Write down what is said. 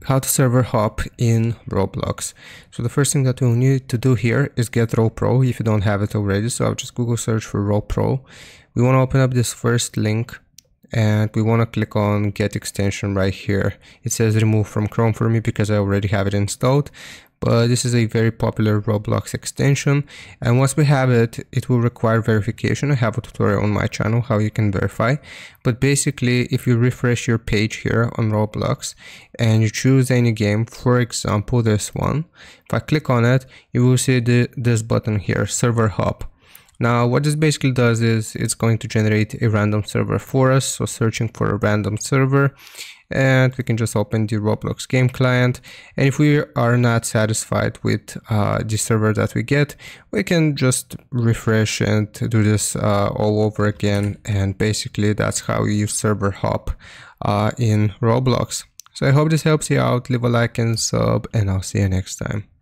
how to server hop in Roblox. So the first thing that we'll need to do here is get RoPro if you don't have it already. So I'll just Google search for RoPro. We want to open up this first link and we want to click on get extension right here. It says remove from Chrome for me because I already have it installed. But this is a very popular Roblox extension, and once we have it, it will require verification. I have a tutorial on my channel how you can verify, but basically if you refresh your page here on Roblox and you choose any game, for example this one, if I click on it, you will see this button here, server hop. Now what this basically does is it's going to generate a random server for us, so searching for a random server, and we can just open the Roblox game client, and if we are not satisfied with the server that we get, we can just refresh and do this all over again, and basically that's how you use server hop in Roblox. So I hope this helps you out. Leave a like and sub, and I'll see you next time.